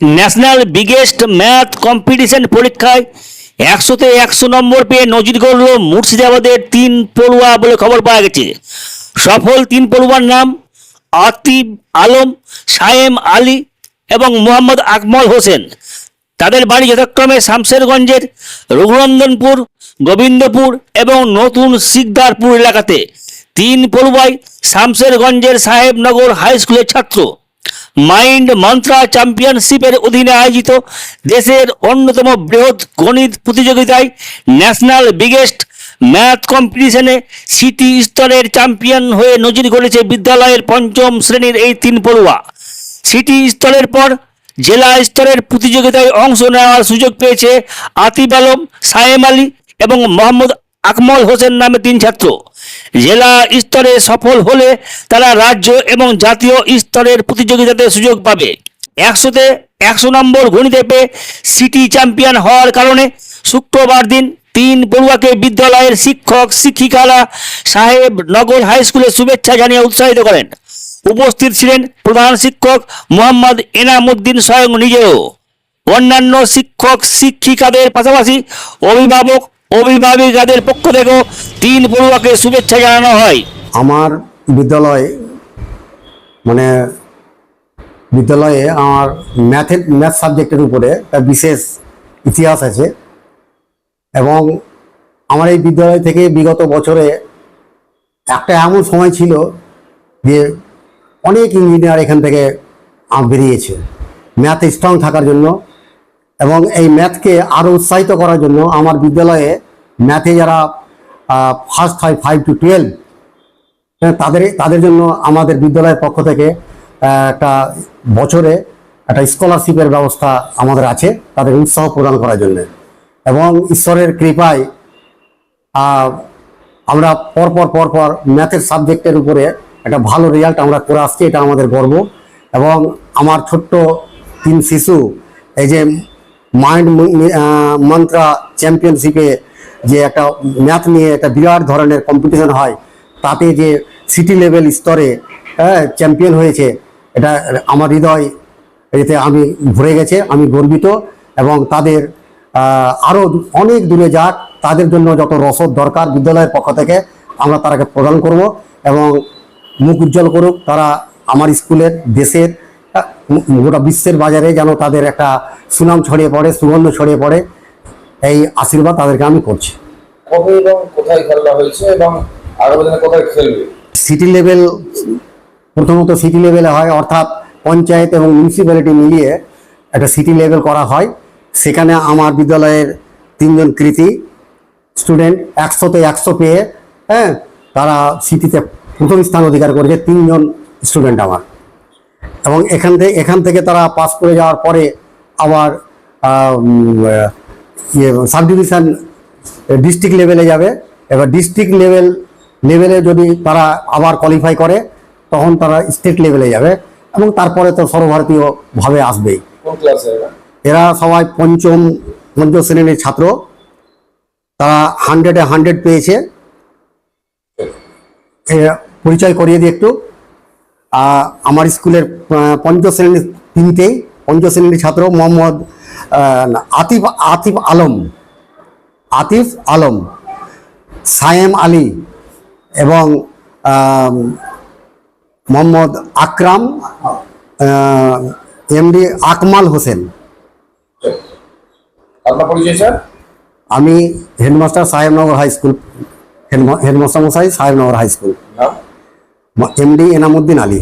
National biggest math competition পরীক্ষায় 100-তে 100 নম্বর পেয়ে নজির গড়ল মুর্শিদাবাদের 3 পড়ুয়া বলে খবর পাওয়া গেছে। সফল 3 পড়ুয়ার নাম আতিফ আলম, সায়েম আলী এবং মোহাম্মদ আকমল হোসেন। তাদের বাড়ি যথাক্রমে শামশেরগঞ্জের রঘুনন্দনপুর, গোবিন্দপুর এবং নতুন শিকদারপুর এলাকাতে। 3 পড়ুয়াই শামশেরগঞ্জের সাহেবনগর হাই স্কুলের ছাত্র। মাইন্ড মন্ত্রা চ্যাম্পিয়নশিপের অধীনে আয়োজিত দেশের অন্যতম বৃহৎ গণিত প্রতিযোগিতায় ন্যাশনাল বিগেস্ট ম্যাথ কম্পিটিশনে সিটি স্তরের চ্যাম্পিয়ন হয়ে নজির গড়েছে বিদ্যালয়ের 5ম শ্রেণীর এই 3 পড়ুয়া। সিটি স্তরের পর জেলা স্তরের প্রতিযোগিতায় অংশ নেওয়ার সুযোগ পেয়েছে আতিফ আলম, সায়েম আলী এবং মোহাম্মদ আকমল হোসেন নামে 3 ছাত্র। জেলা স্তরে সফল হলে তারা রাজ্য এবং জাতীয় স্তরের প্রতিযোগিতাতে সুযোগ পাবে। 100-তে 100 নম্বর গণিতে পেয়ে সিটি চ্যাম্পিয়ন হওয়ার কারণে শুক্রবার দিন 3 পড়ুয়াকে বিদ্যালয়ের শিক্ষক শিক্ষিকারা সাহেবনগর হাই স্কুলে শুভেচ্ছা জানিয়ে উৎসাহিত করেন। উপস্থিত ছিলেন প্রধান শিক্ষক মোহাম্মদ এনামুদ্দিন স্বয়ং নিজেও। অন্যান্য শিক্ষক শিক্ষিকাদের পাশাপাশি অভিভাবিকাদের পক্ষ থেকেও 3 পড়ুয়াকে শুভেচ্ছা জানানো হয়। আমার বিদ্যালয়ে আমার ম্যাথ সাবজেক্টের উপরে একটা বিশেষ ইতিহাস আছে এবং আমার এই বিদ্যালয় থেকে বিগত বছরে একটা এমন সময় ছিল যে অনেক ইঞ্জিনিয়ার এখান থেকে বেরিয়েছে ম্যাথে স্ট্রং থাকার জন্য। এবং এই ম্যাথকে আরও উৎসাহিত করার জন্য আমার বিদ্যালয়ে ম্যাথে যারা ফার্স্ট হয় 5 to 12 তাদের জন্য আমাদের বিদ্যালয়ের পক্ষ থেকে একটা বছরে একটা স্কলারশিপের ব্যবস্থা আমাদের আছে তাদের উৎসাহ প্রদান করার জন্য। এবং ঈশ্বরের কৃপায় আমরা পরপর ম্যাথের সাবজেক্টের উপরে একটা ভালো রেজাল্ট আমরা করে আসছি, এটা আমাদের গর্ব। এবং আমার ছোট্ট 3 শিশু এই যে মাইন্ড মন্ত্রা চ্যাম্পিয়নশিপে যে একটা ম্যাথ নিয়ে একটা বিরাট ধরনের কম্পিটিশন হয়, তাতে যে সিটি লেভেল স্তরে চ্যাম্পিয়ন হয়েছে, এটা আমার হৃদয় এতে আমি ভরে গেছে, আমি গর্বিত। এবং তাদের আরও অনেক দূরে যাক, তাদের জন্য যত রসদ দরকার বিদ্যালয়ের পক্ষ থেকে আমরা তারাকে প্রদান করব এবং মুখ উজ্জ্বল করুক তারা আমার স্কুলের, দেশের, গোটা বিশ্বের বাজারে যেন তাদের একটা সুনাম ছড়িয়ে পড়ে, সুগন্ধ ছড়িয়ে পড়ে, এই আশীর্বাদ তাদেরকে আমি করছি। কবে এবং কোথায় খেলা হয়েছে এবং আগামী দিনে কোথায় খেলবে? সিটি লেভেল, প্রথমত সিটি লেভেলে হয়, অর্থাৎ পঞ্চায়েত এবং মিউনিসিপ্যালিটি মিলিয়ে একটা সিটি লেভেল করা হয়। সেখানে আমার বিদ্যালয়ের 3 জন কৃতী স্টুডেন্ট 100-তে 100 পেয়ে তারা সিটিতে প্রথম স্থান অধিকার করেছে, 3 জন স্টুডেন্ট আমার। এবং এখান থেকে তারা পাস করে যাওয়ার পরে আবার সাব ডিভিশন ডিস্ট্রিক্ট লেভেলে যাবে। এবার ডিস্ট্রিক্ট লেভেলে যদি তারা আবার কোয়ালিফাই করে তখন তারা স্টেট লেভেলে যাবে এবং তারপরে তো সর্বভারতীয়ভাবে আসবেই। কোন ক্লাসে এরা সবাই পঞ্চম শ্রেণীর ছাত্র, তারা 100-এ 100 পেয়েছে। পরিচয় করিয়ে দিই একটু। আমার স্কুলের 5ম শ্রেণীর 3টেই 5ম শ্রেণীর ছাত্র মোহাম্মদ আতিফ আলম, সায়েম আলী এবং মোহাম্মদ আকরাম, এমডি আকমাল হোসেন। আপনার পরিচয় স্যার? আমি headmaster Sahebnagar High School, headmaster মশাই Sahebnagar High School, MD Enamuddin Ali.